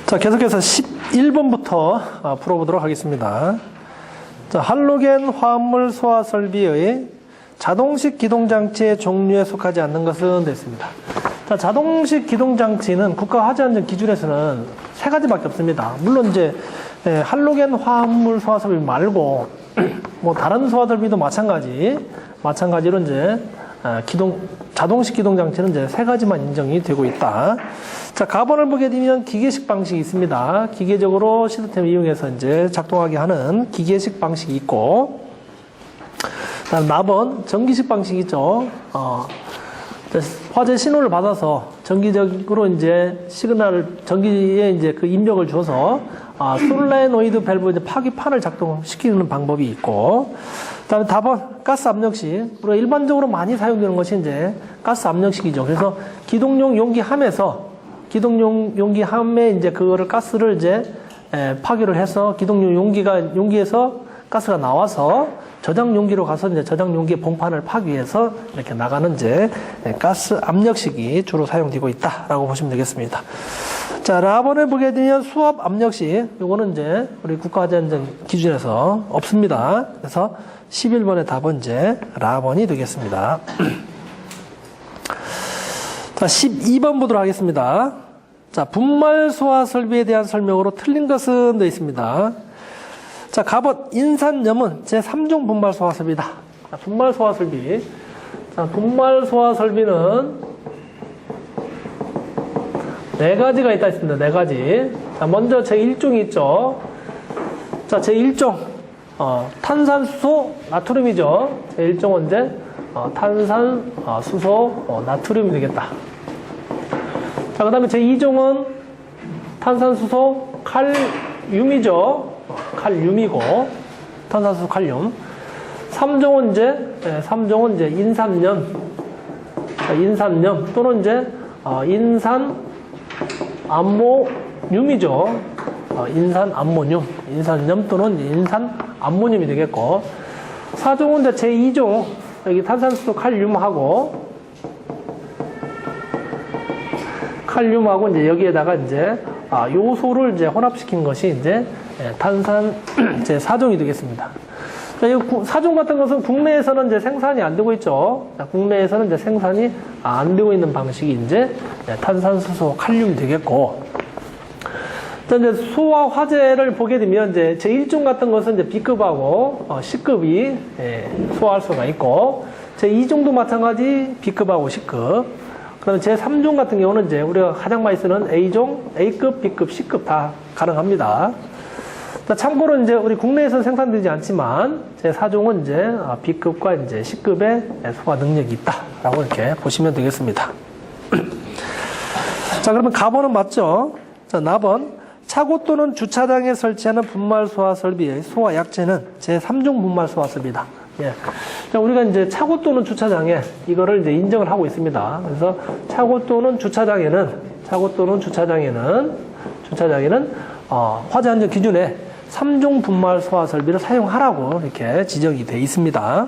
자, 계속해서 11번부터 풀어보도록 하겠습니다. 자, 할로겐 화합물 소화 설비의 자동식 기동장치의 종류에 속하지 않는 것은 됐습니다. 자, 자동식 기동장치는 국가화재안전 기준에서는 세 가지밖에 없습니다. 물론 이제 할로겐 화합물 소화 설비 말고 뭐 다른 소화 설비도 마찬가지로 이제 자동식 기동장치는 이제 세 가지만 인정이 되고 있다. 자, 가번을 보게 되면 기계식 방식이 있습니다. 기계적으로 시스템을 이용해서 이제 작동하게 하는 기계식 방식이 있고, 다음 나번 전기식 방식이 있죠. 화재 신호를 받아서 전기적으로 이제 전기에 이제 그 입력을 줘서 솔레노이드 밸브 이제 파기판을 작동시키는 방법이 있고, 그다음에 다번 가스 압력식. 우리가 일반적으로 많이 사용되는 것이 이제 가스 압력식이죠. 그래서 기동용 용기함에 이제 그거를 가스를 이제 파기를 해서 기동용 용기에서 가스가 나와서 저장 용기로 가서 이제 저장 용기의 봉판을 파기해서 이렇게 나가는 이제 가스 압력식이 주로 사용되고 있다라고 보시면 되겠습니다. 자, 라번을 보게 되면 수압 압력식. 요거는 이제 우리 국가화재안전 기준에서 없습니다. 그래서 11번의 답은 이제 라번이 되겠습니다. 자, 12번 보도록 하겠습니다. 자, 분말 소화 설비에 대한 설명으로 틀린 것은 되어 있습니다. 자, 가번 인산염은 제3종 분말 소화 설비다. 자, 분말 소화 설비. 자, 분말 소화 설비는 네 가지가 있다 했습니다. 네 가지. 자, 먼저 제1종이 있죠. 자, 제1종 탄산수소 나트륨이죠. 제1종은 이제 탄산수소 나트륨이 되겠다. 자, 그 다음에 제2종은 탄산수소 칼륨이죠. 칼륨이고, 탄산수소 칼륨. 3종은 이제 인산염 또는 이제 인산암모늄이죠. 인산염 또는 인산암모늄이 되겠고, 4종은 이제 제2종, 여기 탄산수소 칼륨하고 이제 여기에다가 이제 요소를 이제 혼합시킨 것이 이제 탄산 제 4종이 되겠습니다. 자, 이 4종 같은 것은 국내에서는 이제 생산이 안 되고 있죠. 자, 국내에서는 이제 생산이 안 되고 있는 방식이 이제 탄산수소 칼륨이 되겠고, 자, 이제 소화 화재를 보게 되면 이제 제1종 같은 것은 이제 B급하고 C급이 소화할 수가 있고, 제2종도 마찬가지 B급하고 C급. 그다음에 제3종 같은 경우는 이제 우리가 가장 많이 쓰는 A종, A급, B급, C급 다 가능합니다. 자, 참고로 이제 우리 국내에서는 생산되지 않지만 제4종은 이제 B급과 이제 C급의 소화 능력이 있다라고 이렇게 보시면 되겠습니다. 자, 그러면 가번은 맞죠? 자, 나번 차고 또는 주차장에 설치하는 분말 소화 설비의 소화 약재는 제3종 분말 소화 설비다. 예. 자, 우리가 이제 차고 또는 주차장에 이거를 이제 인정을 하고 있습니다. 그래서 차고 또는 주차장에는 화재안전 기준에 3종 분말 소화 설비를 사용하라고 이렇게 지정이 되어 있습니다.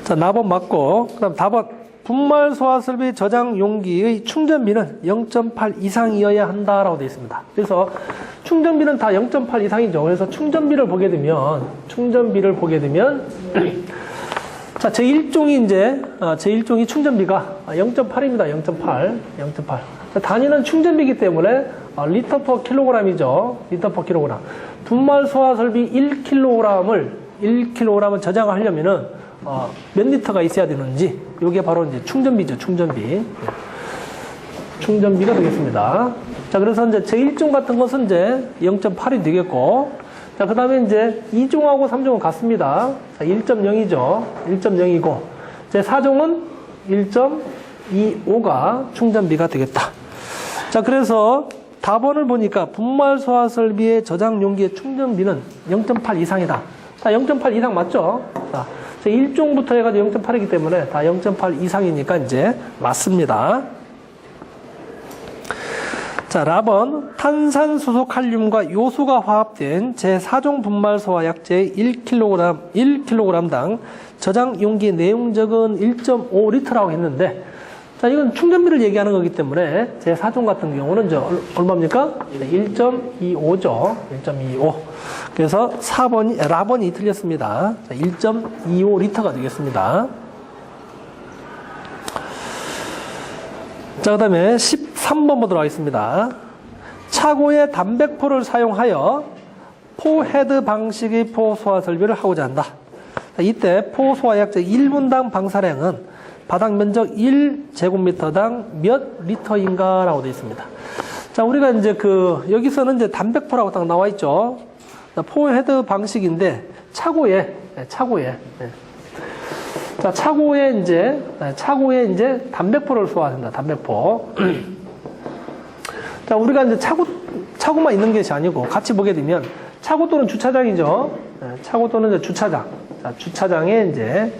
자, 나번 맞고, 그다음 다번 분말 소화 설비 저장 용기의 충전비는 0.8 이상이어야 한다라고 되어 있습니다. 그래서 충전비는 다 0.8 이상이죠. 그래서 충전비를 보게 되면 자, 제1종이 충전비가 0.8입니다. 0.8. 자, 단위는 충전비이기 때문에 리터 퍼 킬로그램이죠. 리터 퍼 킬로그램. 분말 소화 설비 1kg을 저장을 하려면은 몇 리터가 있어야 되는지, 이게 바로 이제 충전비죠. 충전비가 되겠습니다. 자, 그래서 이제 제1종 같은 것은 이제 0.8이 되겠고, 자, 그 다음에 이제 2종하고 3종은 같습니다. 자, 1.0이죠. 1.0이고, 제 4종은 1.25가 충전비가 되겠다. 자, 그래서 답안을 보니까 분말 소화 설비의 저장 용기의 충전비는 0.8 이상이다. 자, 0.8 이상 맞죠? 자, 1종부터 해가지고 0.8이기 때문에 다 0.8 이상이니까 이제 맞습니다. 자, 라번 탄산수소 칼륨과 요소가 화합된 제4종 분말 소화 약재의 1kg당 저장 용기 내용적은 1.5리터라고 했는데, 자, 자, 이건 충전비를 얘기하는 거기 때문에 제 4종 같은 경우는 이제 얼마입니까? 1.25죠. 1.25. 그래서 라번이 틀렸습니다. 1.25리터가 되겠습니다. 자, 그 다음에 13번 보도록 하겠습니다. 차고에 담백포를 사용하여 포헤드 방식의 포소화 설비를 하고자 한다. 자, 이때 포소화약제 1분당 방사량은 바닥 면적 1제곱미터당 몇 리터인가? 라고 되어 있습니다. 자, 우리가 이제 여기서는 이제 담백포라고 딱 나와 있죠. 포헤드 방식인데, 차고에. 자, 차고에 이제 담백포를 소화한다. 담백포. 자, 우리가 이제 차고만 있는 것이 아니고 같이 보게 되면 차고 또는 주차장이죠. 차고 또는 이제 주차장. 자, 주차장에 이제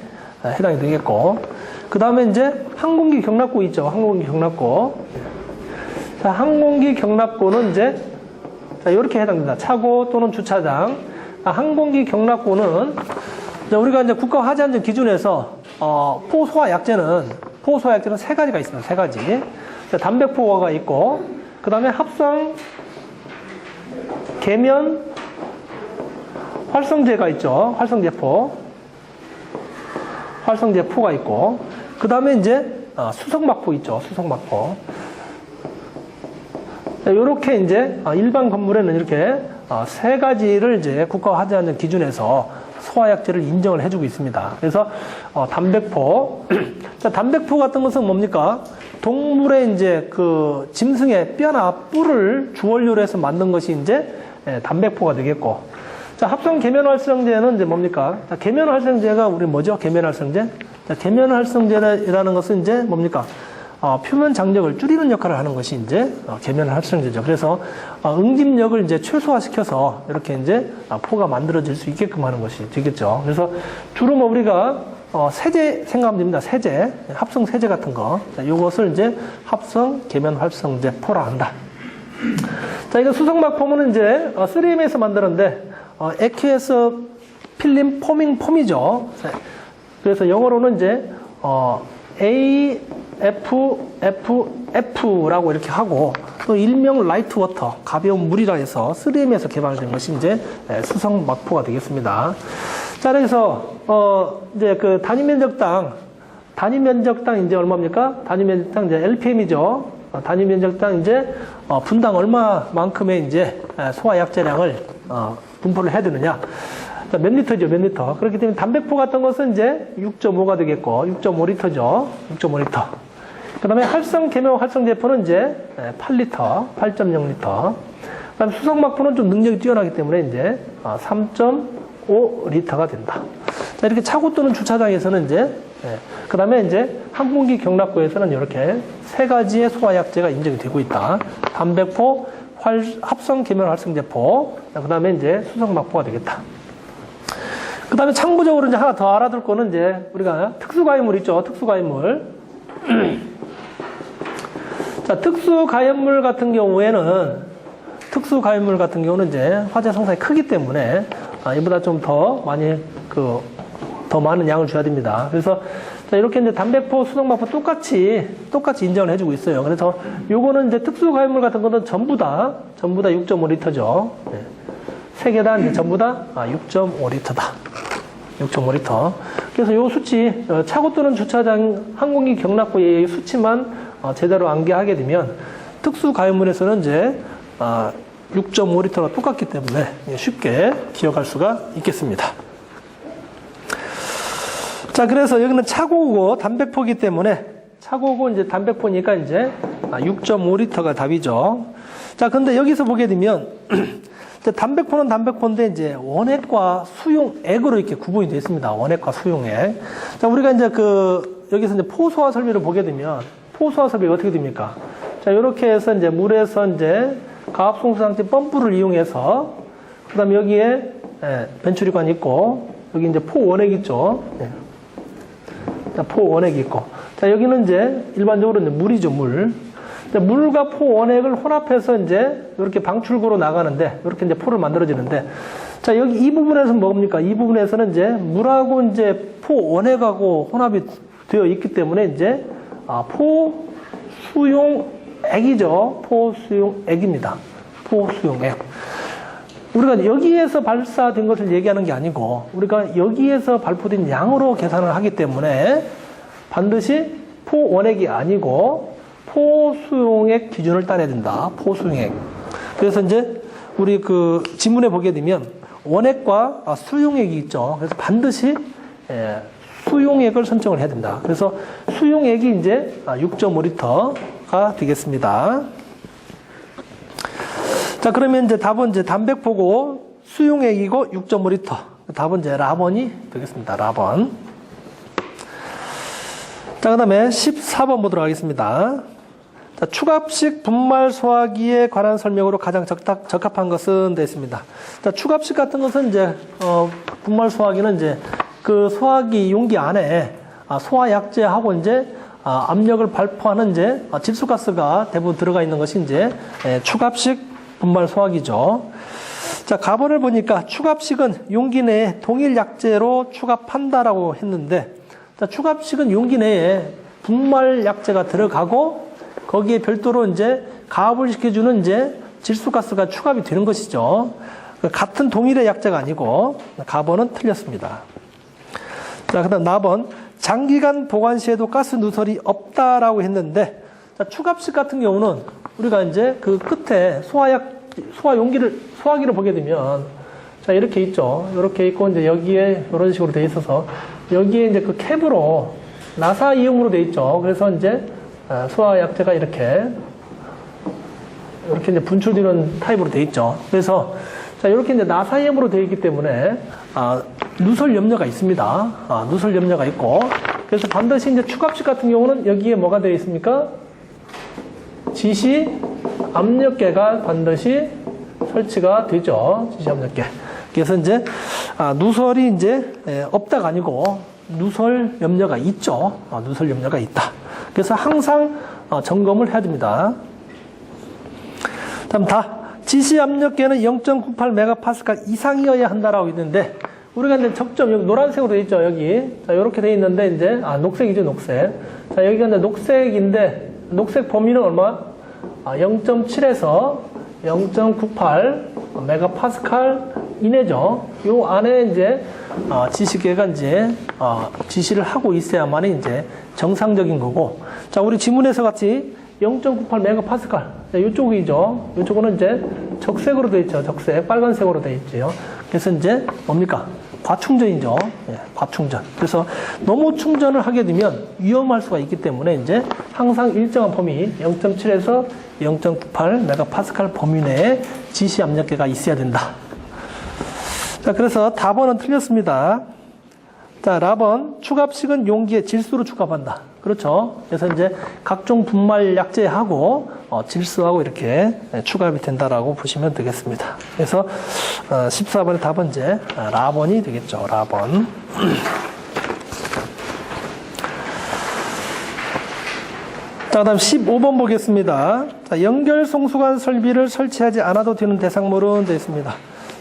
해당이 되겠고. 그 다음에 이제 항공기 경납고 있죠. 항공기 경납고. 자, 항공기 경납고는 이제, 자, 이렇게 해당됩니다. 차고 또는 주차장. 항공기 경납고는, 우리가 이제 국가화재안전 기준에서, 포소화 약제는 세 가지가 있습니다. 세 가지. 자, 담백포가 있고, 그 다음에 합성, 계면, 활성제가 있죠. 활성제포가 있고, 그 다음에 이제 수성막포 있죠. 수성막포. 이렇게 이제 일반 건물에는 이렇게 세 가지를 이제 국가화재안전 기준에서 소화약제를 인정을 해주고 있습니다. 그래서 담백포. 자, 담백포 같은 것은 뭡니까? 동물의 이제 짐승의 뼈나 뿔을 주원료로 해서 만든 것이 이제 담백포가 되겠고. 자, 합성 계면활성제는 이제 뭡니까? 자, 계면활성제가 우리 뭐죠? 계면활성제? 자, 계면활성제라는 것은 이제 뭡니까? 표면 장력을 줄이는 역할을 하는 것이 이제 계면활성제죠. 그래서 응집력을 이제 최소화시켜서 이렇게 이제 포가 만들어질 수 있게끔 하는 것이 되겠죠. 그래서 주로 뭐 우리가 세제 생각하면 됩니다. 세제, 합성 세제 같은 거. 자, 이것을 이제 합성 계면활성제 포라 한다. 자, 이거 수성막포는 이제 3M에서 만드는데 액큐에서 필름 포밍 폼이죠. 그래서 영어로는 이제 AFFF라고 이렇게 하고, 또 일명 라이트 워터, 가벼운 물이라 해서 3M에서 개발된 것이 이제 수성막포가 되겠습니다. 자, 그래서 이제 단위 면적당 이제 얼마입니까? 단위 면적당 이제 LPM이죠. 단위 면적당 이제 분당 얼마만큼의 이제 소화약제량을 분포를 해야 되느냐. 자, 몇 리터죠, 몇 리터. 그렇기 때문에 담백포 같은 것은 이제 6.5가 되겠고, 6.5리터죠. 6.5리터. 그 다음에 활성 계면 활성제포는 이제 8리터, 8.0리터. 그 다음에 수성막포는 좀 능력이 뛰어나기 때문에 이제 3.5리터가 된다. 자, 이렇게 차고 또는 주차장에서는 이제, 그 다음에 이제 항공기 경납고에서는 이렇게 세 가지의 소화약제가 인정이 되고 있다. 담백포, 합성 계면 활성제포, 그 다음에 이제 수성막포가 되겠다. 그 다음에 참고적으로 이제 하나 더 알아둘 거는 이제 우리가 특수가염물 있죠. 특수가염물. 자, 특수가염물 같은 경우는 이제 화재 성상이 크기 때문에 이보다 좀 더 많이 더 많은 양을 줘야 됩니다. 그래서 자, 이렇게 이제 담백포, 수성막포 똑같이 인정을 해주고 있어요. 그래서 요거는 이제 특수가염물 같은 거는 전부 다 6.5리터죠. 세 개 다 전부 다 6.5리터다. 6.5리터. 그래서 요 수치, 차고 또는 주차장 항공기 경납고의 수치만 제대로 암기하게 되면 특수가염물에서는 이제 6.5리터가 똑같기 때문에 쉽게 기억할 수가 있겠습니다. 자, 그래서 여기는 차고고 담백포이기 때문에 차고고 이제 담백포니까 이제 6.5리터가 답이죠. 자, 근데 여기서 보게 되면 담백포는 담백포인데 이제 원액과 수용액으로 이렇게 구분이 되어 있습니다. 원액과 수용액. 자, 우리가 이제 여기서 이제 포소화 설비를 보게 되면 포소화 설비가 어떻게 됩니까? 자, 이렇게 해서 이제 물에서 이제 가압송수장치 펌프를 이용해서 그다음에 여기에 벤츄리관이 있고 여기 이제 포원액 있죠. 자, 포원액이 있고. 자, 여기는 이제 일반적으로 이제 물이죠, 물. 물과 포원액을 혼합해서 이제 이렇게 방출구로 나가는데, 이렇게 이제 포를 만들어지는데, 자, 여기 이 부분에서는 뭡니까? 이 부분에서는 이제 물하고 이제 포원액하고 혼합이 되어 있기 때문에 이제, 포수용액이죠. 포수용액입니다. 포수용액. 우리가 여기에서 발사된 것을 얘기하는 게 아니고 우리가 여기에서 발포된 양으로 계산을 하기 때문에 반드시 포원액이 아니고 포수용액 기준을 따라야 된다. 포수용액. 그래서 이제 우리 그 지문에 보게 되면 원액과 수용액이 있죠. 그래서 반드시 수용액을 선정을 해야 된다. 그래서 수용액이 이제 6.5L가 되겠습니다. 자, 그러면 이제 답은 이제 담백포고 수용액이고 6.5L. 답은 이제 라번이 되겠습니다. 라번. 자, 그 다음에 14번 보도록 하겠습니다. 자, 축압식 분말 소화기에 관한 설명으로 가장 적합한 것은 되어 있습니다. 자, 축압식 같은 것은 이제, 분말 소화기는 이제 그 소화기 용기 안에 소화약제하고 이제 압력을 발포하는 이제 질소가스가 대부분 들어가 있는 것이 이제 축압식 분말 소화기죠. 자, 가번을 보니까 축압식은 용기 내에 동일 약제로 축압한다라고 했는데, 자, 축압식은 용기 내에 분말 약제가 들어가고 거기에 별도로 이제 가압을 시켜주는 이제 질소가스가 축압이 되는 것이죠. 같은 동일의 약제가 아니고 가번은 틀렸습니다. 자, 그다음 나번 장기간 보관 시에도 가스 누설이 없다라고 했는데, 자, 축압식 같은 경우는 우리가 이제 그 끝에 소화기를 보게 되면, 자, 이렇게 있죠. 이렇게 있고, 이제 여기에 이런 식으로 돼 있어서, 여기에 이제 그 캡으로 나사 이음으로 돼 있죠. 그래서 이제 소화약제가 이렇게 이제 분출되는 타입으로 돼 있죠. 그래서, 자, 이렇게 이제 나사 이음으로 돼 있기 때문에, 누설 염려가 있습니다. 누설 염려가 있고, 그래서 반드시 이제 축압식 같은 경우는 여기에 뭐가 되어 있습니까? 지시 압력계가 반드시 설치가 되죠. 지시 압력계. 그래서 이제 누설이 이제 없다가 아니고 누설 염려가 있죠. 누설 염려가 있다. 그래서 항상 점검을 해야 됩니다. 다음 지시 압력계는 0.98MPa 이상이어야 한다라고 있는데, 우리가 이제 적점 여기 노란색으로 되어 있죠. 여기 자, 이렇게 되어 있는데 이제 녹색이죠. 녹색. 자, 여기가 이제 녹색인데 녹색 범위는 얼마? 0.7에서 0.98 메가파스칼 이내죠. 요 안에 이제 지시계가 이제 지시를 하고 있어야만이 이제 정상적인 거고. 자, 우리 지문에서 같이 0.98 메가파스칼. 자, 요쪽이죠. 요쪽은 이제 적색으로 되어 있죠. 적색, 빨간색으로 되어 있죠. 그래서 이제 뭡니까? 과충전이죠. 예, 과충전. 그래서 너무 충전을 하게 되면 위험할 수가 있기 때문에 이제 항상 일정한 범위 0.7에서 0.98 메가파스칼 범위 내에 지시 압력계가 있어야 된다. 자, 그래서 답번은 틀렸습니다. 자, 라번 축압식은 용기에 질소로 축압한다. 그렇죠. 그래서 이제 각종 분말 약제하고 질소하고 이렇게 축압이 된다라고 보시면 되겠습니다. 그래서 14번의 답은 이제 라번이 되겠죠. 라번. 자, 그다음 15번 보겠습니다. 자, 연결 송수관 설비를 설치하지 않아도 되는 대상물은 되어 있습니다.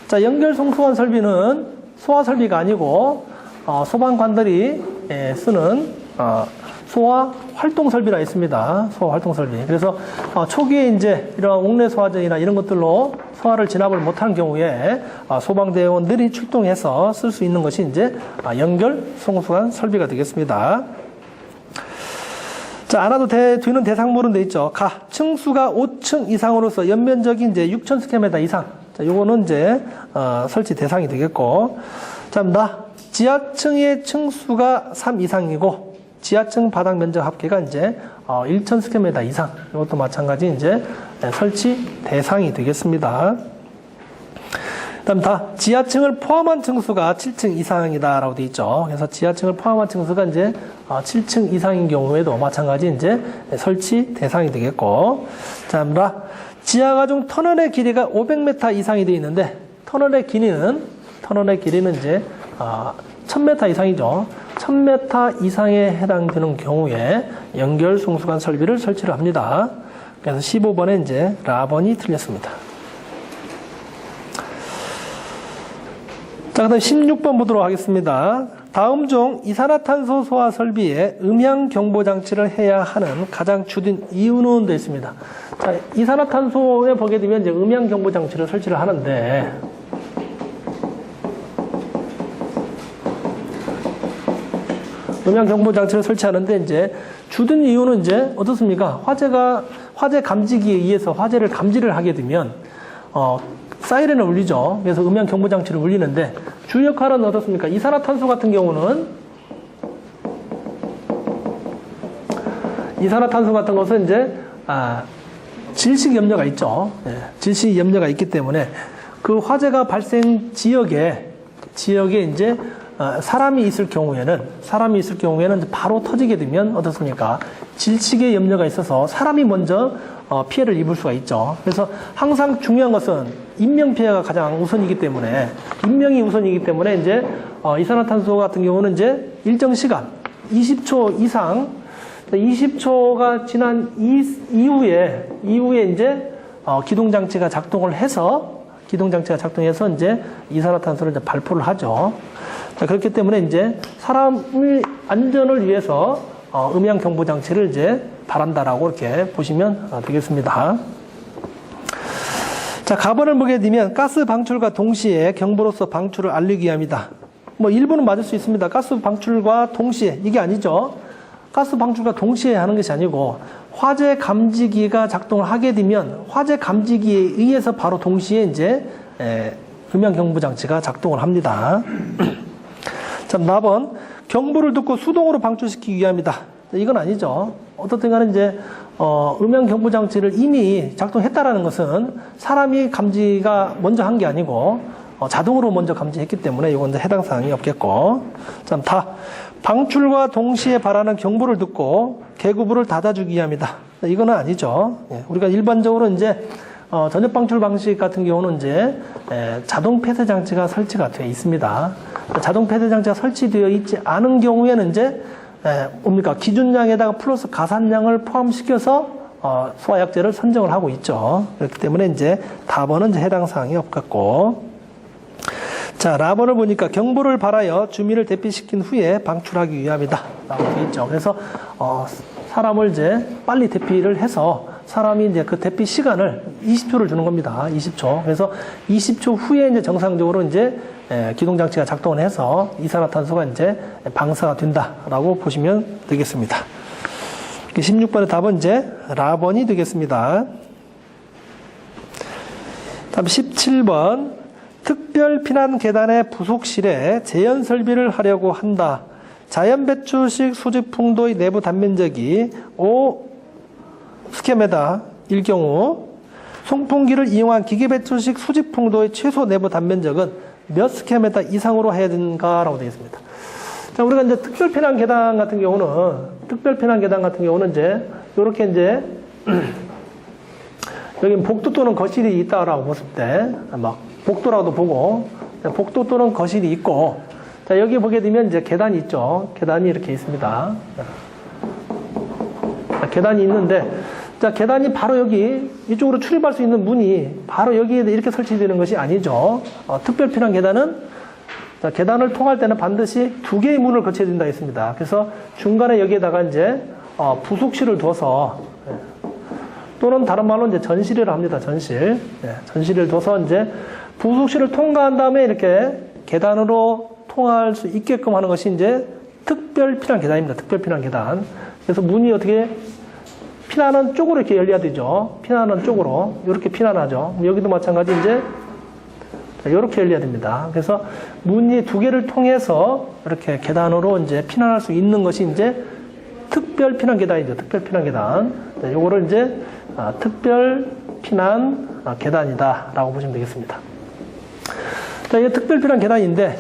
자, 연결 송수관 설비는 소화 설비가 아니고 소방관들이 쓰는 소화 활동 설비가 있습니다. 소화 활동 설비. 그래서 초기에 이제 이런 옥내 소화전이나 이런 것들로 소화를 진압을 못한 경우에 소방대원들이 출동해서 쓸 수 있는 것이 이제 연결 송수관 설비가 되겠습니다. 자, 안아도 되는 대상물은 돼 있죠. 층수가 5층 이상으로서 연면적이 이제 6,000스퀘어미터 이상. 자, 요거는 이제 설치 대상이 되겠고. 자, 지하층의 층수가 3 이상이고 지하층 바닥 면적 합계가 이제 1,000스퀘어미터 이상. 이것도 마찬가지 이제 설치 대상이 되겠습니다. 그다음 지하층을 포함한 층수가 7층 이상이다라고 되어 있죠. 그래서 지하층을 포함한 층수가 이제 7층 이상인 경우에도 마찬가지 이제 설치 대상이 되겠고. 자, 지하가중 터널의 길이가 500m 이상이 되어 있는데 터널의 길이는 이제 1000m 이상이죠. 1000m 이상에 해당되는 경우에 연결 송수관 설비를 설치를 합니다. 그래서 15번에 이제 라번이 틀렸습니다. 자, 그다음 16번 보도록 하겠습니다. 다음 중 이산화탄소 소화 설비에 음향 경보 장치를 해야 하는 가장 주된 이유는 되어 있습니다. 자, 이산화탄소에 보게 되면 이제 음향 경보 장치를 설치를 하는데, 음향 경보 장치를 설치하는데 이제 주된 이유는 이제 어떻습니까? 화재 감지기에 의해서 화재를 감지를 하게 되면 사이렌을 울리죠. 그래서 음향 경보 장치를 울리는데 주 역할은 어떻습니까? 이산화탄소 같은 경우는 이산화탄소 같은 것은 이제 질식 염려가 있죠. 예, 질식 염려가 있기 때문에 그 화재가 발생 지역에 이제 사람이 있을 경우에는 이제 바로 터지게 되면 어떻습니까? 질식의 염려가 있어서 사람이 먼저 피해를 입을 수가 있죠. 그래서 항상 중요한 것은 인명 피해가 가장 우선이기 때문에, 인명이 우선이기 때문에 이제 이산화탄소 같은 경우는 이제 일정 시간 20초 이상, 20초가 지난 이후에 이제 기동장치가 작동을 해서 이제 이산화탄소를 이제 발포를 하죠. 자, 그렇기 때문에 이제 사람의 안전을 위해서 음향 경보 장치를 이제 바란다라고 이렇게 보시면 되겠습니다. 자, 가번을 보게 되면 가스 방출과 동시에 경보로서 방출을 알리기 위함이다. 뭐 일부는 맞을 수 있습니다. 가스 방출과 동시에 이게 아니죠. 가스 방출과 동시에 하는 것이 아니고 화재 감지기가 작동을 하게 되면 화재 감지기에 의해서 바로 동시에 이제 음향 경보 장치가 작동을 합니다. 자, 4번 경보를 듣고 수동으로 방출시키기 위함이다. 이건 아니죠. 어떻든 간에 이제 음향 경보 장치를 이미 작동했다라는 것은 사람이 감지가 먼저 한 게 아니고 자동으로 먼저 감지했기 때문에 이건 이제 해당 사항이 없겠고. 자, 다 방출과 동시에 발하는 경보를 듣고 계급부를 닫아주기 위함이다. 이거는 아니죠. 예, 우리가 일반적으로 이제 전력 방출 방식 같은 경우는 이제 자동 폐쇄 장치가 설치가 되어 있습니다. 자동 폐쇄 장치가 설치되어 있지 않은 경우에는 이제 뭡니까? 기준량에다가 플러스 가산량을 포함시켜서 소화약제를 선정을 하고 있죠. 그렇기 때문에 이제 답번은 이제 해당 사항이 없겠고. 자, 라번을 보니까 경보를 발하여 주민을 대피시킨 후에 방출하기 위함이다. 라고 되어 있죠. 그래서 사람을 이제 빨리 대피를 해서 사람이 이제 그 대피 시간을 20초를 주는 겁니다. 20초. 그래서 20초 후에 이제 정상적으로 이제 기동장치가 작동을 해서 이산화탄소가 이제 방사가 된다라고 보시면 되겠습니다. 16번의 답은 이제 라번이 되겠습니다. 다음 17번. 특별 피난 계단의 부속실에 재현 설비를 하려고 한다. 자연 배출식 수직풍도의 내부 단면적이 5스퀘메다일 경우 송풍기를 이용한 기계 배출식 수직풍도의 최소 내부 단면적은 몇 스퀘메다 이상으로 해야 되는가라고 되어 있습니다. 자, 우리가 이제 특별 피난 계단 같은 경우는 이제 이렇게 이제 여기 복도 또는 거실이 있다라고 봤을 때 막 복도라고도 보고, 복도 또는 거실이 있고, 자, 여기 보게 되면 이제 계단이 있죠. 계단이 이렇게 있습니다. 자, 계단이 있는데, 자, 계단이 바로 여기, 이쪽으로 출입할 수 있는 문이 바로 여기에 이렇게 설치되는 것이 아니죠. 특별 피난 계단은, 자, 계단을 통할 때는 반드시 2개의 문을 거쳐야 된다 했습니다. 그래서 중간에 여기에다가 이제, 부속실을 둬서, 또는 다른 말로 이제 전실이라고 합니다. 전실. 전실을 둬서 이제 부속실을 통과한 다음에 이렇게 계단으로 통할 수 있게끔 하는 것이 이제 특별 피난 계단입니다. 특별 피난 계단. 그래서 문이 어떻게 피난하는 쪽으로 이렇게 열려야 되죠. 피난하는 쪽으로. 이렇게 피난하죠. 여기도 마찬가지 이제 이렇게 열려야 됩니다. 그래서 문이 2개를 통해서 이렇게 계단으로 이제 피난할 수 있는 것이 이제 특별 피난 계단이죠. 특별 피난 계단. 요거를 이제 특별 피난 계단이다라고 보시면 되겠습니다. 자, 이게 특별 피난 계단인데,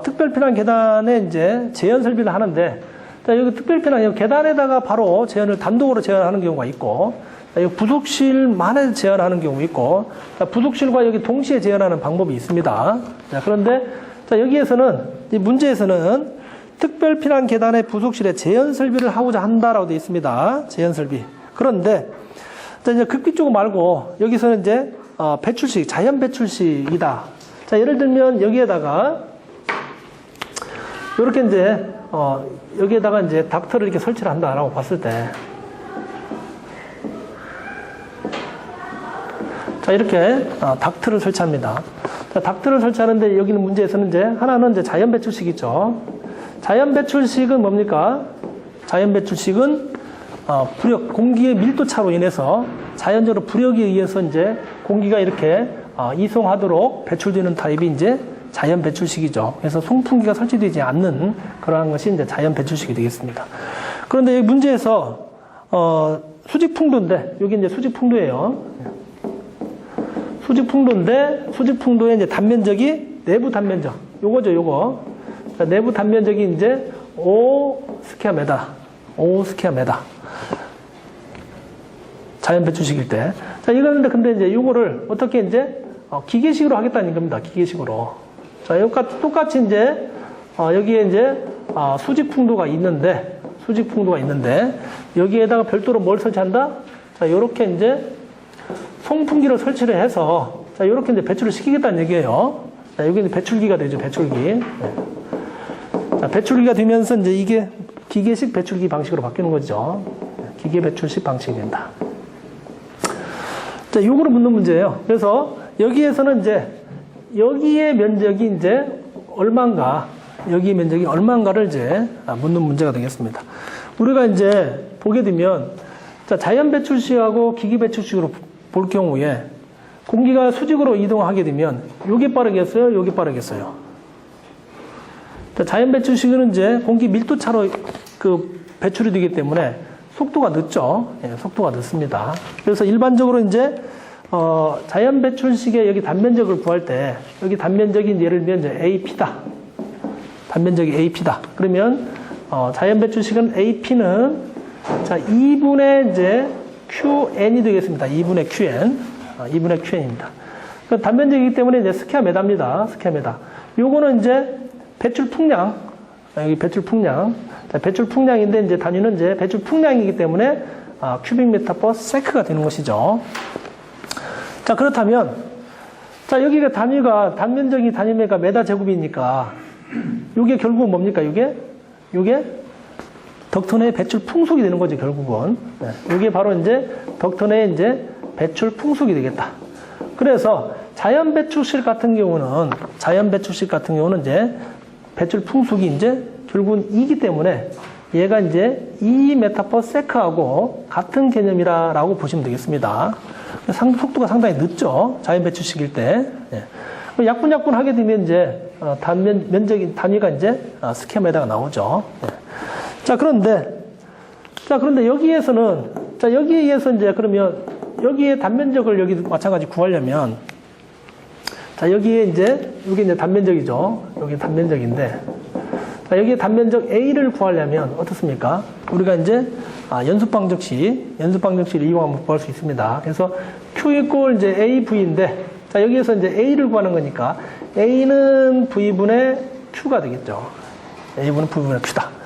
특별 피난 계단에 이제 재현 설비를 하는데, 자, 여기 특별 피난 계단에다가 바로 단독으로 재현하는 경우가 있고, 자, 여기 부속실만에 재현하는 경우 있고, 자, 부속실과 여기 동시에 재현하는 방법이 있습니다. 자, 그런데 자, 여기에서는 이 문제에서는 특별 피난 계단의 부속실에 재현 설비를 하고자 한다라고 되어 있습니다. 재현 설비. 그런데 자, 이제 급기 쪽 말고 여기서는 이제 배출식, 자연 배출식이다. 자, 예를 들면 여기에다가 이렇게 이제, 여기에다가 이제 닥터를 이렇게 설치를 한다라고 봤을 때, 자, 이렇게, 닥터를 설치합니다. 자, 닥터를 설치하는데 여기는 문제에서는 이제, 하나는 이제 자연 배출식이죠. 자연 배출식은 뭡니까? 자연 배출식은, 부력, 공기의 밀도 차로 인해서 자연적으로 부력에 의해서 이제 공기가 이렇게, 이송하도록 배출되는 타입이 이제 자연 배출식이죠. 그래서 송풍기가 설치되지 않는 그러한 것이 이제 자연 배출식이 되겠습니다. 그런데 여기 문제에서, 수직풍도인데, 여기 이제 수직풍도예요. 수직풍도인데, 수직풍도의 이제 단면적이 내부 단면적. 요거죠, 요거. 그러니까 내부 단면적이 이제 5스퀘어미터. 5스퀘어미터. 자연 배출식일 때. 자, 이거는데 근데 이제 요거를 어떻게 이제, 기계식으로 하겠다는 겁니다. 기계식으로. 자, 똑같이 이제, 여기에 이제, 수직풍도가 있는데, 여기에다가 별도로 뭘 설치한다? 자, 요렇게 이제, 송풍기를 설치를 해서, 자, 요렇게 이제 배출을 시키겠다는 얘기예요. 자, 여기 이제 배출기가 되죠, 배출기. 네. 자, 배출기가 되면서 이제 이게 기계식 배출기 방식으로 바뀌는 거죠. 기계 배출식 방식이 된다. 자, 요거를 묻는 문제예요. 그래서 여기에서는 이제, 여기의 면적이 이제 얼마인가, 여기의 면적이 얼마인가를 이제 묻는 문제가 되겠습니다. 우리가 이제 보게 되면, 자, 자연 배출식하고 기계 배출식으로 볼 경우에 공기가 수직으로 이동하게 되면 요게 빠르겠어요? 요게 빠르겠어요? 자, 자연 배출식은 이제 공기 밀도 차로 그 배출이 되기 때문에 속도가 늦죠. 예, 속도가 늦습니다. 그래서 일반적으로 이제 자연 배출식의 여기 단면적을 구할 때 여기 단면적이 예를 들면 이제 AP다. 단면적이 AP다. 그러면 자연 배출식은 AP는 자 2분의 이제 QN이 되겠습니다. 2분의 QN. 2분의 QN입니다. 그 단면적이기 때문에 이제 스퀘어미터입니다. 스퀘어미터. 요거는 이제 배출 풍량. 여기 배출 풍량. 자, 배출 풍량인데 이제 단위는 이제 배출 풍량이기 때문에 큐빅미터 퍼 세크가 되는 것이죠. 자, 그렇다면 자, 여기가 단위가 단면적이 단위가 메다 제곱이니까 요게 결국은 뭡니까? 요게 덕터 내의 배출 풍속이 되는 거죠, 결국은. 네. 이게 바로 이제 덕터 내의 이제 배출 풍속이 되겠다. 그래서 자연 배출식 같은 경우는 이제 배출 풍속이 이제 결국은 2이기 때문에 얘가 이제 2m/s하고 같은 개념이라고 보시면 되겠습니다. 속도가 상당히 늦죠, 자연 배출식일 때. 네. 약분약분 하게 되면 이제 면적인 단위가 이제 스퀘어미터가 나오죠. 네. 자, 그런데 여기에서는, 자, 여기에 의해서 이제 그러면, 여기에 단면적을 여기 마찬가지 구하려면, 자, 여기에 이제, 여기 이제 단면적이죠. 여기 단면적인데, 자, 여기에 단면적 A를 구하려면 어떻습니까? 우리가 이제, 연습방정식을 이용하면 구할 수 있습니다. 그래서 Q 이꼴 이제 AV인데, 자, 여기에서 이제 A를 구하는 거니까, A는 V분의 Q가 되겠죠. A분은 V분의 Q다.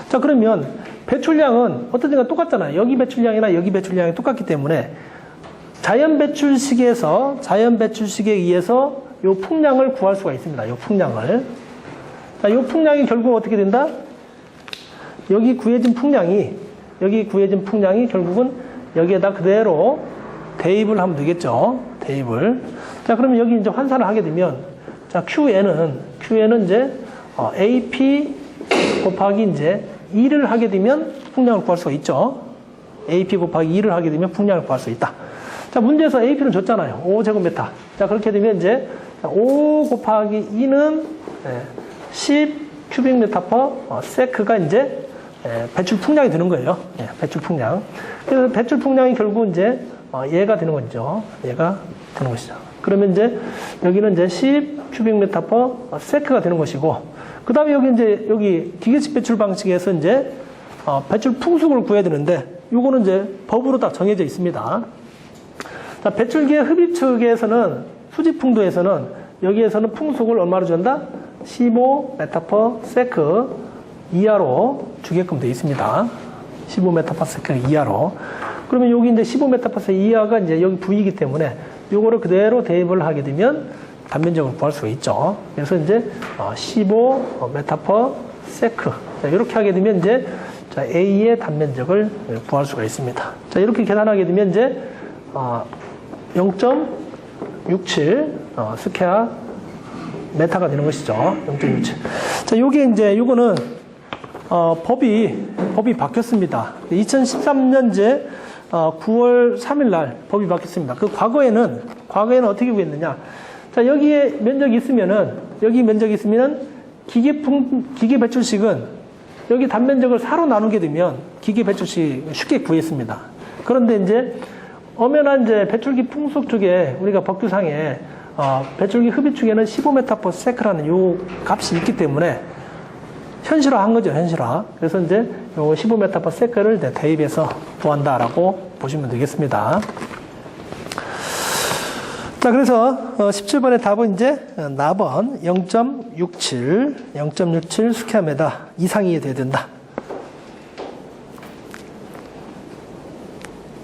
자, 그러면 배출량은 어떤지가 똑같잖아요. 여기 배출량이나 여기 배출량이 똑같기 때문에 자연 배출식에 의해서 요 풍량을 구할 수가 있습니다. 요 풍량을. 자, 요 풍량이 결국 어떻게 된다? 여기 구해진 풍량이 결국은 여기에다 그대로 대입을 하면 되겠죠. 대입을. 자, 그러면 여기 이제 환산을 하게 되면 자, QN은 이제 AP 곱하기 이제 2를 하게 되면 풍량을 구할 수가 있죠. AP 곱하기 2를 하게 되면 풍량을 구할 수 있다. 자, 문제에서 AP는 줬잖아요. 5제곱미터. 자, 그렇게 되면 이제 5 곱하기 2는 10 큐빅미터 퍼 세크가 이제 배출 풍량이 되는 거예요. 배출 풍량. 그래서 배출 풍량이 결국 이제 얘가 되는 거죠. 얘가 되는 것이죠. 그러면 이제 여기는 이제 10 큐빅미터 퍼 세크가 되는 것이고, 그 다음에 여기 기계식 배출 방식에서 이제, 배출 풍속을 구해야 되는데, 요거는 이제 법으로 딱 정해져 있습니다. 자, 배출기의 흡입 측에서는, 수직풍도에서는, 여기에서는 풍속을 얼마로 준다? 15m/s 이하로 주게끔 되어 있습니다. 15m/s 이하로. 그러면 여기 이제 15m/s 이하가 이제 여기 V이기 때문에, 요거를 그대로 대입을 하게 되면, 단면적을 구할 수가 있죠. 그래서 이제 15m/s 세크. 자, 이렇게 하게 되면 이제 자, A의 단면적을 구할 수가 있습니다. 자, 이렇게 계산하게 되면 이제 0.67 스퀘어 메타가 되는 것이죠. 0.67. 자, 요거는 법이 바뀌었습니다. 2013년제 9월 3일 날 법이 바뀌었습니다. 그 과거에는 어떻게 구했느냐? 자, 여기에 면적이 있으면은 기계 배출식은 여기 단면적을 4로 나누게 되면 기계 배출식 쉽게 구했습니다. 그런데 이제 엄연한 이제 배출기 풍속 쪽에 우리가 법규상에 배출기 흡입축에는 15m/s라는 요 값이 있기 때문에 현실화한 거죠, 현실화. 그래서 이제 요 15m/s를 대입해서 구한다라고 보시면 되겠습니다. 자, 그래서 17번의 답은 이제 나번 0.67 스퀘어메다 이상이 돼야 된다.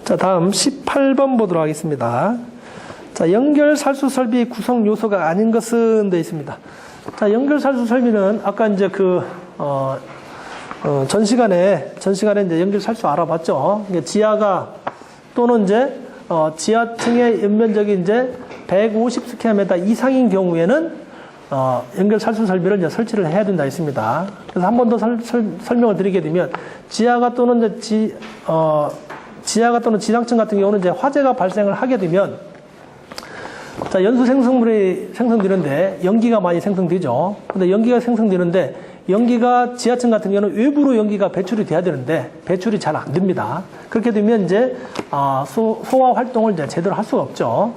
자, 다음 18번 보도록 하겠습니다. 자, 연결살수 설비 구성 요소가 아닌 것은 되어 있습니다. 자, 연결살수 설비는 아까 이제 전 시간에 이제 연결살수 알아봤죠. 지하가 또는 이제 지하층의 연면적이 이제 150 스퀘어미터 이상인 경우에는 연결살수 설비를 이제 설치를 해야 된다 했습니다. 그래서 한 번 더 설명을 드리게 되면 지하가 또는 지상층 같은 경우는 이제 화재가 발생을 하게 되면 자, 연수 생성물이 생성되는데 연기가 많이 생성되죠. 근데 연기가 생성되는데 연기가 지하층 같은 경우는 외부로 연기가 배출이 돼야 되는데 배출이 잘 안 됩니다. 그렇게 되면 이제 소화 활동을 이제 제대로 할 수가 없죠.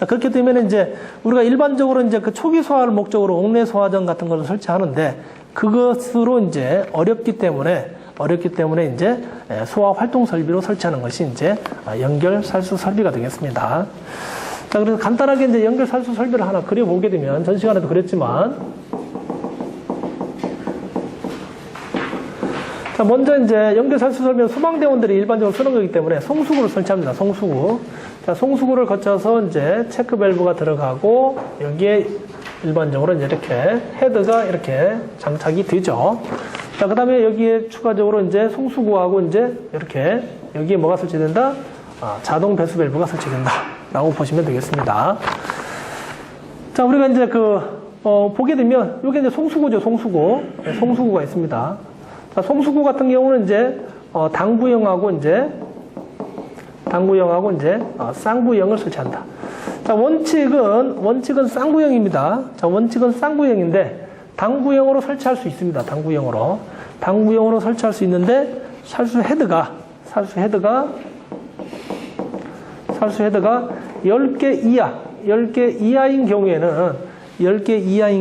자, 그렇게 되면 이제 우리가 일반적으로 이제 그 초기 소화를 목적으로 옥내 소화전 같은 것을 설치하는데 그것으로 이제 어렵기 때문에 이제 소화 활동 설비로 설치하는 것이 이제 연결 살수 설비가 되겠습니다. 자, 그래서 간단하게 이제 연결 살수 설비를 하나 그려보게 되면 전 시간에도 그랬지만 자, 먼저 이제 연결 살수 설비는 소방대원들이 일반적으로 쓰는 거기 때문에 송수구를 설치합니다. 송수구. 자, 송수구를 거쳐서 이제 체크 밸브가 들어가고 여기에 일반적으로 이제 이렇게 헤드가 이렇게 장착이 되죠. 자, 그 다음에 여기에 추가적으로 이제 송수구하고 이제 이렇게 여기에 뭐가 설치된다? 자동 배수 밸브가 설치된다. 라고 보시면 되겠습니다. 자, 우리가 이제 보게 되면 여기 이제 송수구죠, 송수구. 네, 송수구가 있습니다. 자, 송수구 같은 경우는 이제 당부형하고 이제 쌍부형을 설치한다. 자, 원칙은 쌍부형입니다. 자, 원칙은 쌍부형인데 당부형으로 설치할 수 있습니다. 당부형으로 설치할 수 있는데 살수 헤드가 10개 이하인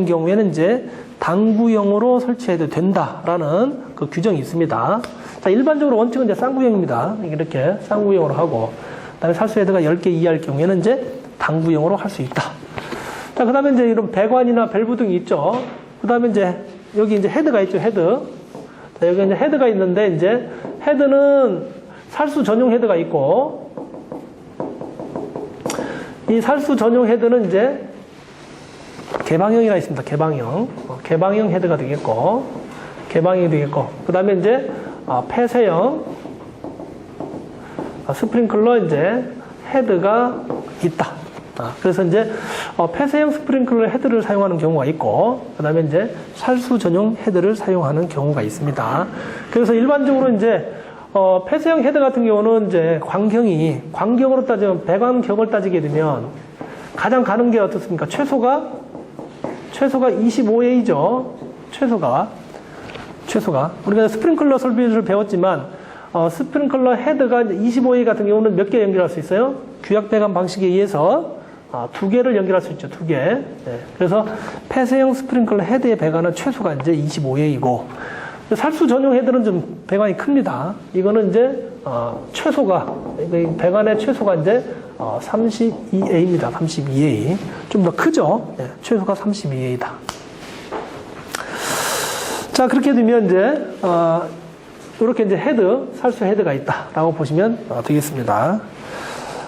경우에는 이제 당부형으로 설치해도 된다라는 그 규정이 있습니다. 자, 일반적으로 원칙은 이제 쌍부형입니다. 이렇게 쌍부형으로 하고, 그다음에 살수 헤드가 10개 이하일 경우에는 이제 당부형으로 할 수 있다. 자, 그다음에 이제 이런 배관이나 밸브 등이 있죠. 그다음에 이제 여기 이제 헤드가 있죠, 헤드. 자, 여기 이제 헤드가 있는데 이제 헤드는 살수 전용 헤드가 있고, 이 살수 전용 헤드는 이제 개방형이라 있습니다. 개방형 헤드가 되겠고, 그 다음에 이제 폐쇄형 스프링클러 이제 헤드가 있다. 그래서 이제 폐쇄형 스프링클러 헤드를 사용하는 경우가 있고, 그 다음에 이제 살수 전용 헤드를 사용하는 경우가 있습니다. 그래서 일반적으로 이제 폐쇄형 헤드 같은 경우는 이제 광경으로 따지면 배관경을 따지게 되면 가장 가는 게 어떻습니까? 최소가 25A죠. 최소가. 우리가 스프링클러 설비를 배웠지만, 스프링클러 헤드가 25A 같은 경우는 몇 개 연결할 수 있어요? 규약 배관 방식에 의해서 2개를 연결할 수 있죠. 2개. 네. 그래서 폐쇄형 스프링클러 헤드의 배관은 최소가 이제 25A이고, 살수 전용 헤드는 좀 배관이 큽니다. 이거는 이제 배관의 최소가 이제 32A입니다. 32A. 좀 더 크죠? 네, 최소가 32A다. 자, 그렇게 되면 이제 이렇게 이제 살수 헤드가 있다라고 보시면 되겠습니다.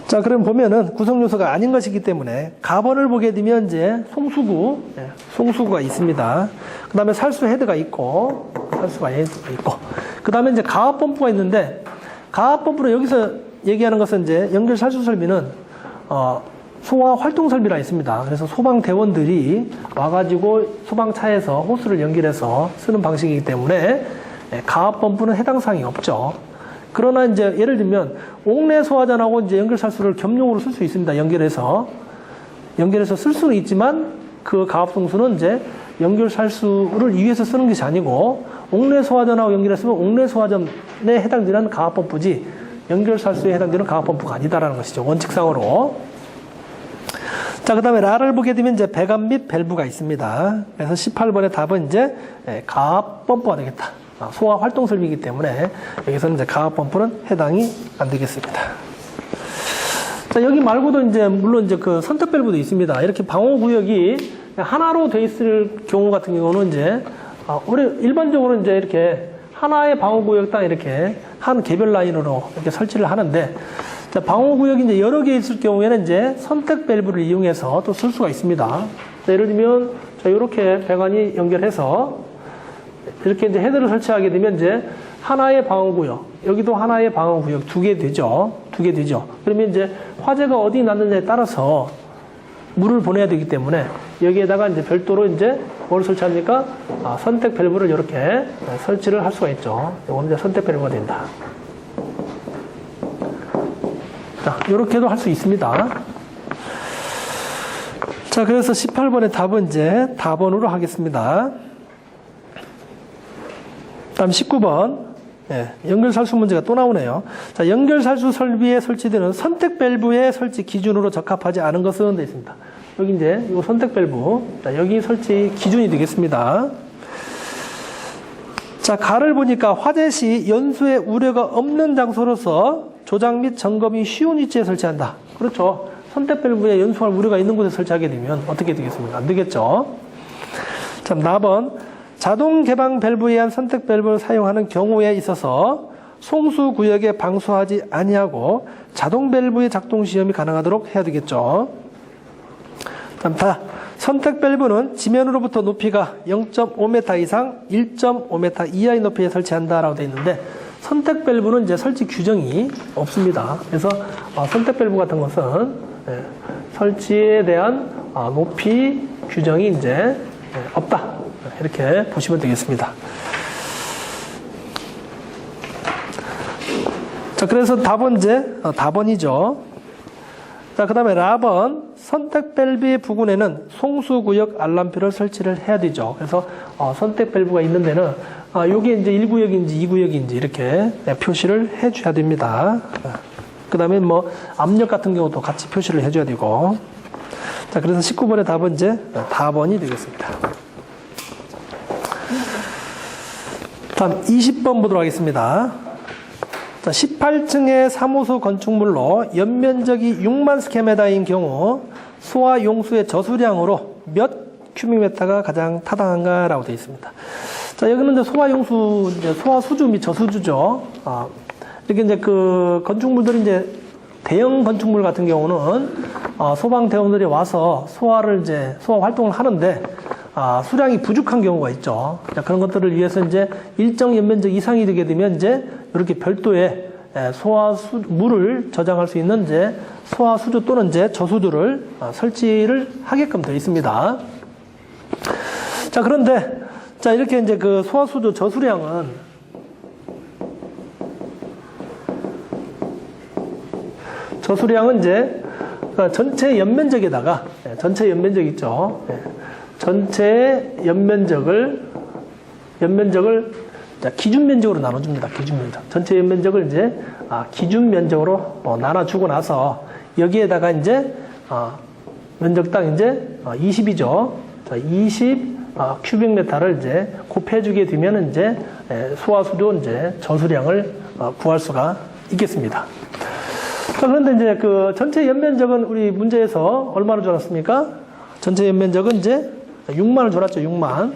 자, 그럼 보면은 구성 요소가 아닌 것이기 때문에 가번을 보게 되면 이제 송수구가 있습니다. 그 다음에 살수 헤드가 있고, 그 다음에 이제 가압 펌프가 있는데, 가압 펌프는 여기서 얘기하는 것은 이제 연결 살수 설비는, 소화 활동 설비라 있습니다. 그래서 소방대원들이 와가지고 소방차에서 호스를 연결해서 쓰는 방식이기 때문에 가압 펌프는 해당 사항이 없죠. 그러나 이제 예를 들면 옥내 소화전하고 이제 연결 살수를 겸용으로 쓸 수 있습니다. 연결해서 쓸 수는 있지만 그 가압 송수는 이제 연결 살수를 위해서 쓰는 것이 아니고 옥내 소화전하고 연결했으면 옥내 소화전에 해당되는 가압 펌프지 연결 살수에 해당되는 가압 펌프가 아니다라는 것이죠. 원칙상으로. 자, 그 다음에 라를 보게 되면 이제 배관 및 밸브가 있습니다. 그래서 18번의 답은 이제 가압 펌프가 되겠다. 소화 활동 설비이기 때문에 여기서는 이제 가압 펌프는 해당이 안 되겠습니다. 자, 여기 말고도 이제 물론 이제 그 선택 밸브도 있습니다. 이렇게 방호 구역이 하나로 돼 있을 경우 같은 경우는 이제 우리 일반적으로 이제 이렇게 하나의 방호 구역당 이렇게 한 개별 라인으로 이렇게 설치를 하는데, 자, 방호 구역이 이제 여러 개 있을 경우에는 이제 선택 밸브를 이용해서 또 쓸 수가 있습니다. 자, 예를 들면 자, 이렇게 배관이 연결해서 이렇게 이제 헤드를 설치하게 되면 이제 하나의 방어구역, 여기도 하나의 방어구역 두 개 되죠. 그러면 이제 화재가 어디 났느냐에 따라서 물을 보내야 되기 때문에 여기에다가 이제 별도로 이제 뭘 설치합니까? 선택 밸브를 이렇게 설치를 할 수가 있죠. 이거는 이제 선택 밸브가 된다. 자, 이렇게도 할 수 있습니다. 자, 그래서 18번의 답은 이제 답번으로 하겠습니다. 다음 19번. 연결살수 문제가 또 나오네요. 자, 연결살수 설비에 설치되는 선택 밸브의 설치 기준으로 적합하지 않은 것은 돼 있습니다. 여기 이제 이 선택 밸브. 자, 여기 설치 기준이 되겠습니다. 자, 가를 보니까 화재 시 연수에 우려가 없는 장소로서 조작 및 점검이 쉬운 위치에 설치한다. 그렇죠. 선택 밸브에 연수할 우려가 있는 곳에 설치하게 되면 어떻게 되겠습니까? 안 되겠죠. 자, 4번. 자동 개방 밸브에 의한 선택 밸브를 사용하는 경우에 있어서 송수 구역에 방수하지 아니하고 자동 밸브의 작동 시험이 가능하도록 해야 되겠죠. 다음 다. 선택 밸브는 지면으로부터 높이가 0.5m 이상 1.5m 이하의 높이에 설치한다라고 되어 있는데, 선택 밸브는 이제 설치 규정이 없습니다. 그래서 선택 밸브 같은 것은 설치에 대한 높이 규정이 이제 없다. 이렇게 보시면 되겠습니다. 자, 그래서 답은 이제 답번이죠. 자, 그 다음에 라번. 선택 밸브의 부근에는 송수구역 알람표를 설치를 해야 되죠. 그래서 선택 밸브가 있는 데는 요게 이제 1구역인지 2구역인지 이렇게 표시를 해줘야 됩니다. 그 다음에 뭐 압력 같은 경우도 같이 표시를 해줘야 되고. 자, 그래서 19번의 답은 이제 답번이 되겠습니다. 다음 20번 보도록 하겠습니다. 자, 18층의 사무소 건축물로 연면적이 6만 스퀘어미터인 경우 소화 용수의 저수량으로 몇 큐빅미터가 가장 타당한가라고 되어 있습니다. 자, 여기는 이제 소화 용수, 소화 수주 및 저수주죠. 이렇게 이제 그 건축물들이 이제 대형 건축물 같은 경우는 소방대원들이 와서 소화 활동을 하는데 수량이 부족한 경우가 있죠. 자, 그런 것들을 위해서 이제 일정 연면적 이상이 되게 되면 이제 이렇게 별도의 물을 저장할 수 있는 이제 소화 수주 또는 이제 저수주를 설치를 하게끔 되어 있습니다. 자, 그런데 자, 이렇게 이제 그 소화 수주 저수량은 이제 전체 연면적에다가 전체 연면적 있죠. 전체 연면적을 기준 면적으로 나눠줍니다. 기준 면적. 전체 연면적을 이제 기준 면적으로 나눠주고 나서 여기에다가 이제 면적당 이제 20이죠. 자, 20 큐빅미터를 이제 곱해주게 되면 이제 소화수조 이제 저수량을 구할 수가 있겠습니다. 자, 그런데 이제 그 전체 연면적은 우리 문제에서 얼마나 줄었습니까? 전체 연면적은 이제 6만을 줄었죠. 6만.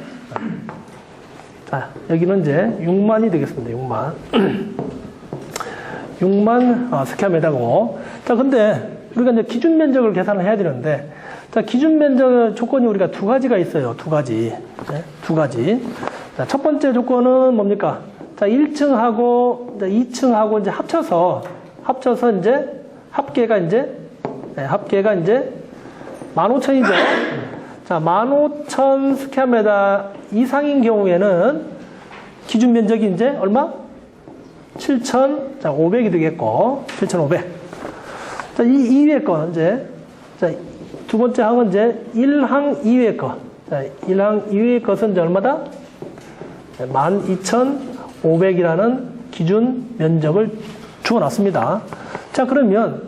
자, 여기는 이제 6만이 되겠습니다. 6만. 6만 스퀘어미터고. 자, 근데 우리가 이제 기준 면적을 계산을 해야 되는데, 자, 기준 면적 조건이 우리가 두 가지가 있어요. 두 가지. 네, 두 가지. 자, 첫 번째 조건은 뭡니까? 자, 1층하고 2층하고 이제 합쳐서 이제 합계가 이제 15,000이죠. 자, 15,000 스퀘어미터 이상인 경우에는 기준 면적이 이제 얼마? 7,500이 되겠고, 7,500. 자, 이 위에 거, 이제, 자, 두 번째 항은 이제 1항 이외의 거. 자, 1항 이외의 것은 이제 얼마다? 12,500이라는 기준 면적을 주어놨습니다. 자, 그러면,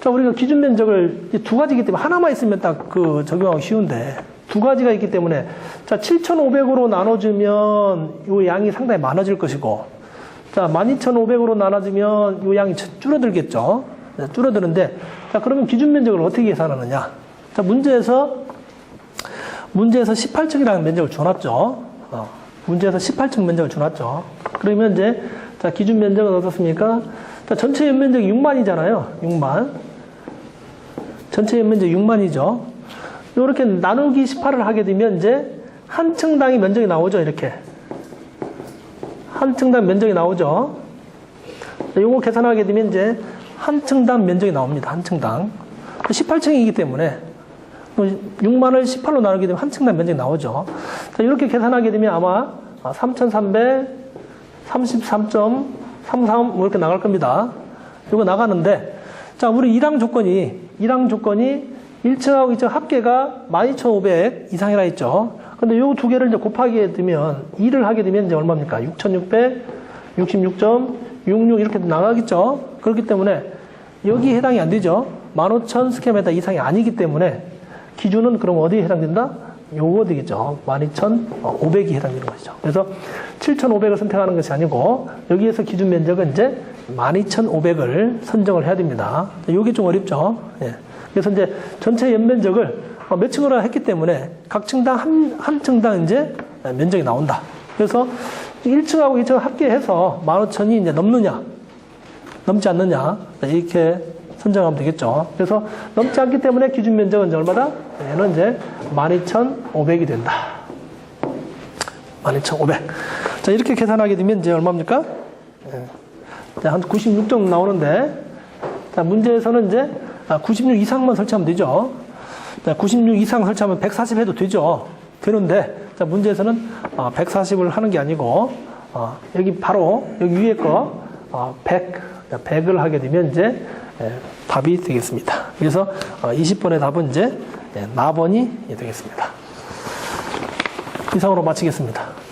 자, 우리가 기준 면적을 두 가지이기 때문에 하나만 있으면 딱 그 적용하기 쉬운데, 두 가지가 있기 때문에, 자, 7,500으로 나눠주면 요 양이 상당히 많아질 것이고, 자, 12,500으로 나눠주면 요 양이 줄어들겠죠. 네, 줄어드는데, 자, 그러면 기준 면적을 어떻게 계산하느냐? 자, 문제에서 18층이라는 면적을 줘놨죠. 문제에서 18층 면적을 줘놨죠. 그러면 이제, 자, 기준 면적은 어떻습니까? 자, 전체 연면적이 6만이잖아요. 6만. 전체 연면적이 6만이죠. 이렇게 나누기 18을 하게 되면 이제 한 층당의 면적이 나오죠. 이렇게. 한 층당 면적이 나오죠. 요거 계산하게 되면 이제 한 층당 면적이 나옵니다. 한 층당. 18층이기 때문에 6만을 18로 나누게 되면 한 층당 면적이 나오죠. 자, 이렇게 계산하게 되면 아마 3,333.33 뭐 이렇게 나갈 겁니다. 이거 나가는데, 자, 우리 1항 조건이 1층하고 2층 합계가 12,500 이상이라 했죠. 근데 요 두 개를 이제 곱하게 되면 2를 하게 되면 이제 얼마입니까? 6,666.66 이렇게 나가겠죠. 그렇기 때문에 여기에 해당이 안 되죠. 15,000 스퀘어미터 이상이 아니기 때문에 기준은 그럼 어디에 해당된다? 요거 되겠죠. 12,500이 해당되는 것이죠. 그래서 7,500을 선택하는 것이 아니고 여기에서 기준 면적은 이제 12,500을 선정을 해야 됩니다. 요게 좀 어렵죠. 예. 그래서 이제 전체 연면적을 몇 층으로 했기 때문에 각 층당 한 층당 이제 면적이 나온다. 그래서 1층하고 2층 합계해서 15,000이 이제 넘지 않느냐 이렇게 선정하면 되겠죠. 그래서 넘지 않기 때문에 기준 면적은 이제 얼마다? 얘는 이제 12,500이 된다. 12,500. 자, 이렇게 계산하게 되면 이제 얼마입니까? 자, 한 96 정도 나오는데, 자, 문제에서는 이제 96 이상만 설치하면 되죠. 자, 96 이상 설치하면 140 해도 되죠. 되는데, 자, 문제에서는 140을 하는 게 아니고, 여기 바로, 여기 위에 거, 100을 하게 되면 이제, 답이 되겠습니다. 그래서 20번의 답은 이제 4번이 되겠습니다. 이상으로 마치겠습니다.